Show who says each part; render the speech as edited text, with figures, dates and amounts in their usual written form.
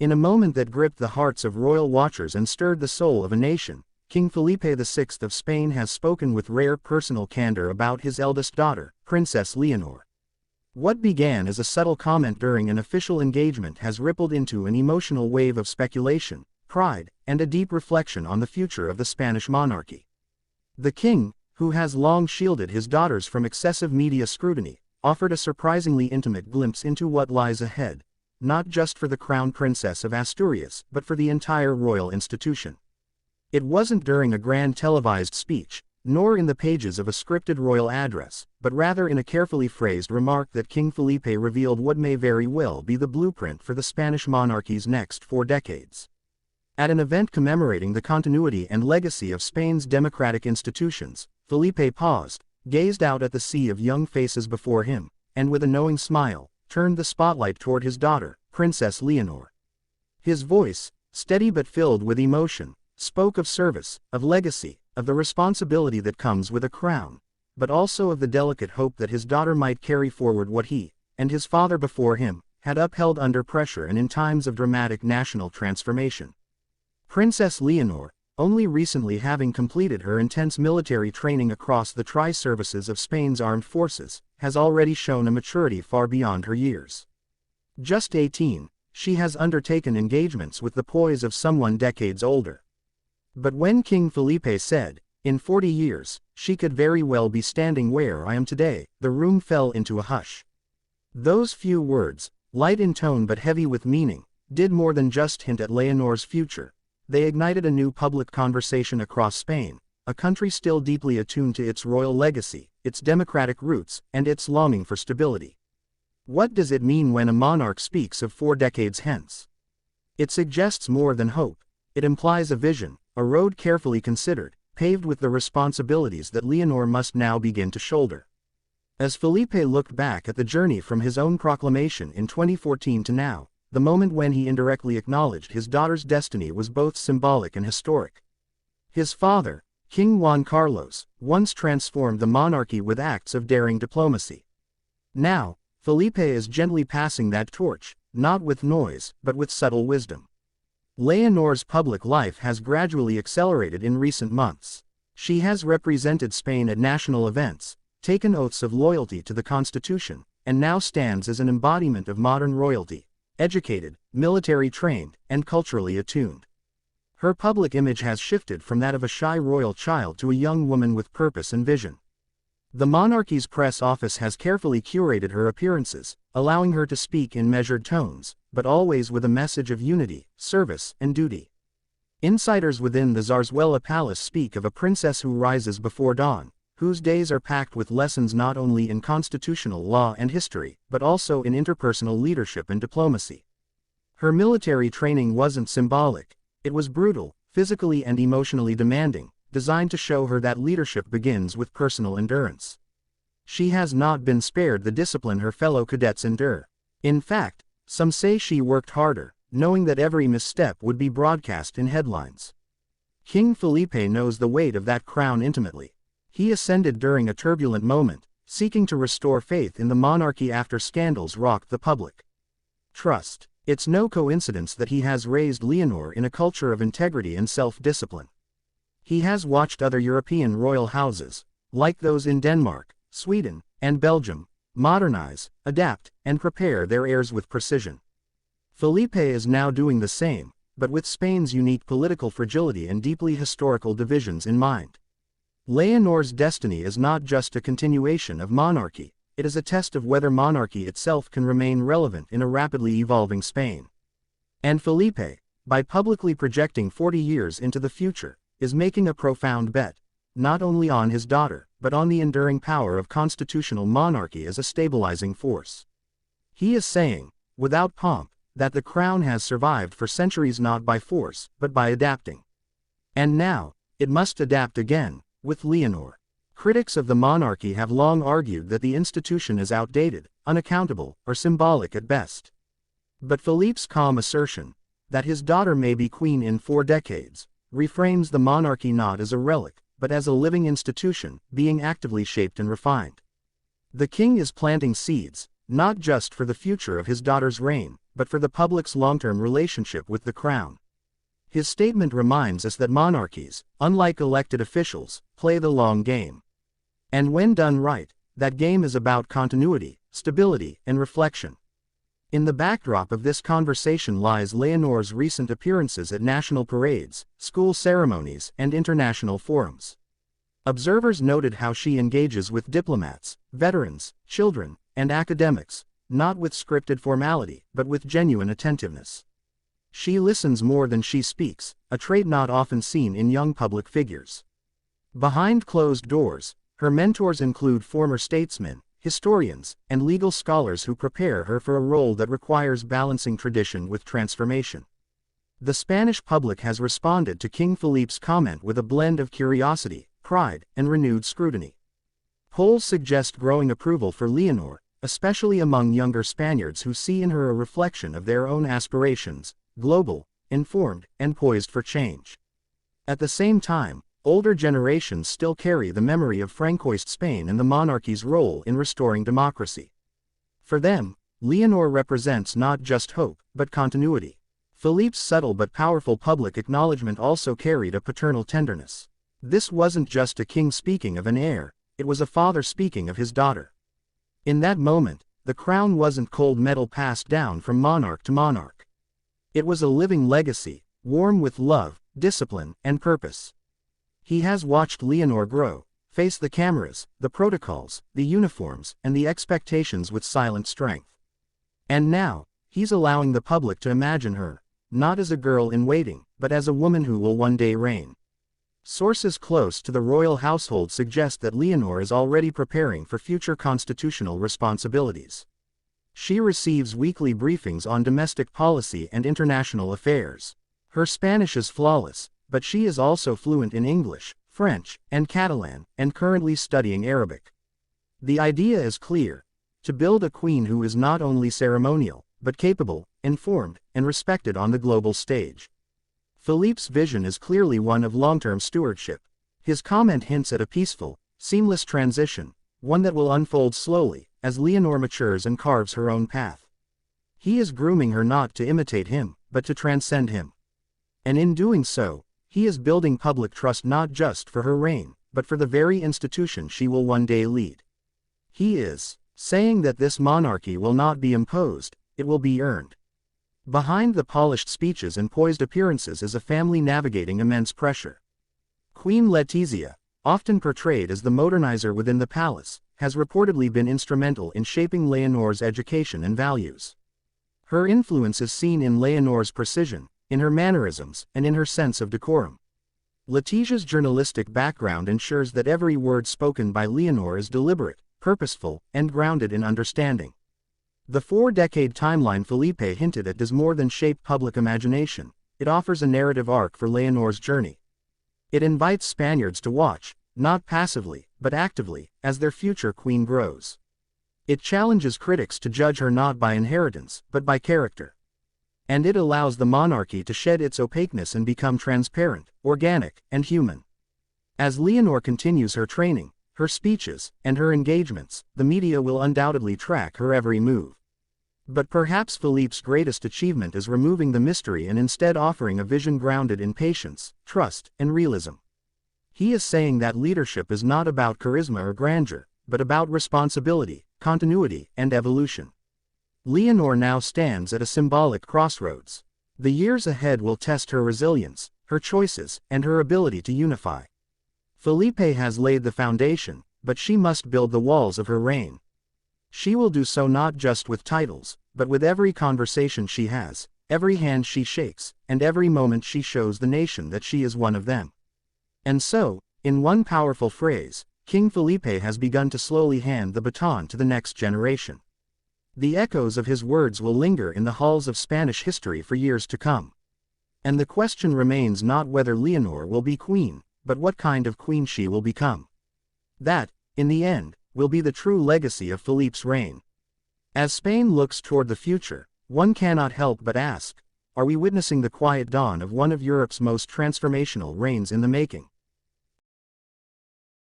Speaker 1: In a moment that gripped the hearts of royal watchers and stirred the soul of a nation, King Felipe VI of Spain has spoken with rare personal candor about his eldest daughter, Princess Leonor. What began as a subtle comment during an official engagement has rippled into an emotional wave of speculation, pride, and a deep reflection on the future of the Spanish monarchy. The king, who has long shielded his daughters from excessive media scrutiny, offered a surprisingly intimate glimpse into what lies ahead, not just for the crown princess of Asturias but for the entire royal institution. It wasn't during a grand televised speech, nor in the pages of a scripted royal address, but rather in a carefully phrased remark that King Felipe revealed what may very well be the blueprint for the Spanish monarchy's next 4 decades. At an event commemorating the continuity and legacy of Spain's democratic institutions, Felipe paused, gazed out at the sea of young faces before him, and with a knowing smile, turned the spotlight toward his daughter, Princess Leonor. His voice, steady but filled with emotion, spoke of service, of legacy, of the responsibility that comes with a crown, but also of the delicate hope that his daughter might carry forward what he, and his father before him, had upheld under pressure and in times of dramatic national transformation. Princess Leonor, only recently having completed her intense military training across the tri-services of Spain's armed forces, has already shown a maturity far beyond her years. Just 18, she has undertaken engagements with the poise of someone decades older. But when King Felipe said, "In 40 years, she could very well be standing where I am today," the room fell into a hush. Those few words, light in tone but heavy with meaning, did more than just hint at Leonor's future. They ignited a new public conversation across Spain, a country still deeply attuned to its royal legacy, its democratic roots, and its longing for stability. What does it mean when a monarch speaks of 4 decades hence? It suggests more than hope. It implies a vision, a road carefully considered, paved with the responsibilities that Leonor must now begin to shoulder. As Felipe looked back at the journey from his own proclamation in 2014 to now, the moment when he indirectly acknowledged his daughter's destiny was both symbolic and historic. His father, King Juan Carlos, once transformed the monarchy with acts of daring diplomacy. Now, Felipe is gently passing that torch, not with noise, but with subtle wisdom. Leonor's public life has gradually accelerated in recent months. She has represented Spain at national events, taken oaths of loyalty to the Constitution, and now stands as an embodiment of modern royalty, educated, military-trained, and culturally attuned. Her public image has shifted from that of a shy royal child to a young woman with purpose and vision. The monarchy's press office has carefully curated her appearances, allowing her to speak in measured tones, but always with a message of unity, service, and duty. Insiders within the Zarzuela Palace speak of a princess who rises before dawn, whose days are packed with lessons not only in constitutional law and history, but also in interpersonal leadership and diplomacy. Her military training wasn't symbolic, it was brutal, physically and emotionally demanding, designed to show her that leadership begins with personal endurance. She has not been spared the discipline her fellow cadets endure. In fact, some say she worked harder, knowing that every misstep would be broadcast in headlines. King Felipe knows the weight of that crown intimately. He ascended during a turbulent moment, seeking to restore faith in the monarchy after scandals rocked the public trust. It's no coincidence that he has raised Leonor in a culture of integrity and self-discipline. He has watched other European royal houses, like those in Denmark, Sweden, and Belgium, modernize, adapt, and prepare their heirs with precision. Felipe is now doing the same, but with Spain's unique political fragility and deeply historical divisions in mind. Leonor's destiny is not just a continuation of monarchy, it is a test of whether monarchy itself can remain relevant in a rapidly evolving Spain. And Felipe, by publicly projecting 40 years into the future, is making a profound bet, not only on his daughter, but on the enduring power of constitutional monarchy as a stabilizing force. He is saying, without pomp, that the crown has survived for centuries not by force, but by adapting. And now, it must adapt again, with Leonor. Critics of the monarchy have long argued that the institution is outdated, unaccountable, or symbolic at best. But Philippe's calm assertion, that his daughter may be queen in 4 decades, reframes the monarchy not as a relic, but as a living institution, being actively shaped and refined. The king is planting seeds, not just for the future of his daughter's reign, but for the public's long-term relationship with the crown. His statement reminds us that monarchies, unlike elected officials, play the long game. And when done right, that game is about continuity, stability, and reflection. In the backdrop of this conversation lies Leonor's recent appearances at national parades, school ceremonies, and international forums. Observers noted how she engages with diplomats, veterans, children, and academics, not with scripted formality, but with genuine attentiveness. She listens more than she speaks, a trait not often seen in young public figures. Behind closed doors, her mentors include former statesmen, historians, and legal scholars who prepare her for a role that requires balancing tradition with transformation. The Spanish public has responded to King Felipe's comment with a blend of curiosity, pride, and renewed scrutiny. Polls suggest growing approval for Leonor, especially among younger Spaniards who see in her a reflection of their own aspirations, global, informed, and poised for change. At the same time, older generations still carry the memory of Francoist Spain and the monarchy's role in restoring democracy. For them, Leonor represents not just hope, but continuity. Felipe's subtle but powerful public acknowledgement also carried a paternal tenderness. This wasn't just a king speaking of an heir, it was a father speaking of his daughter. In that moment, the crown wasn't cold metal passed down from monarch to monarch. It was a living legacy, warm with love, discipline, and purpose. He has watched Leonor grow, face the cameras, the protocols, the uniforms, and the expectations with silent strength. And now, he's allowing the public to imagine her, not as a girl in waiting, but as a woman who will one day reign. Sources close to the royal household suggest that Leonor is already preparing for future constitutional responsibilities. She receives weekly briefings on domestic policy and international affairs. Her Spanish is flawless, but she is also fluent in English, French, and Catalan, and currently studying Arabic. The idea is clear: to build a queen who is not only ceremonial, but capable, informed, and respected on the global stage. Felipe's vision is clearly one of long-term stewardship. His comment hints at a peaceful, seamless transition, one that will unfold slowly, as Leonor matures and carves her own path. He is grooming her not to imitate him, but to transcend him. And in doing so, he is building public trust not just for her reign, but for the very institution she will one day lead. He is saying that this monarchy will not be imposed, it will be earned. Behind the polished speeches and poised appearances is a family navigating immense pressure. Queen Letizia, often portrayed as the modernizer within the palace, has reportedly been instrumental in shaping Leonor's education and values. Her influence is seen in Leonor's precision, in her mannerisms, and in her sense of decorum. Letizia's journalistic background ensures that every word spoken by Leonor is deliberate, purposeful, and grounded in understanding. The 4-decade timeline Felipe hinted at does more than shape public imagination, it offers a narrative arc for Leonor's journey. It invites Spaniards to watch, not passively, but actively, as their future queen grows. It challenges critics to judge her not by inheritance, but by character. And it allows the monarchy to shed its opaqueness and become transparent, organic, and human. As Leonor continues her training, her speeches, and her engagements, the media will undoubtedly track her every move. But perhaps Felipe's greatest achievement is removing the mystery and instead offering a vision grounded in patience, trust, and realism. He is saying that leadership is not about charisma or grandeur, but about responsibility, continuity, and evolution. Leonor now stands at a symbolic crossroads. The years ahead will test her resilience, her choices, and her ability to unify. Felipe has laid the foundation, but she must build the walls of her reign. She will do so not just with titles, but with every conversation she has, every hand she shakes, and every moment she shows the nation that she is one of them. And so, in one powerful phrase, King Felipe has begun to slowly hand the baton to the next generation. The echoes of his words will linger in the halls of Spanish history for years to come. And the question remains not whether Leonor will be queen, but what kind of queen she will become. That, in the end, will be the true legacy of Felipe's reign. As Spain looks toward the future, one cannot help but ask, are we witnessing the quiet dawn of one of Europe's most transformational reigns in the making?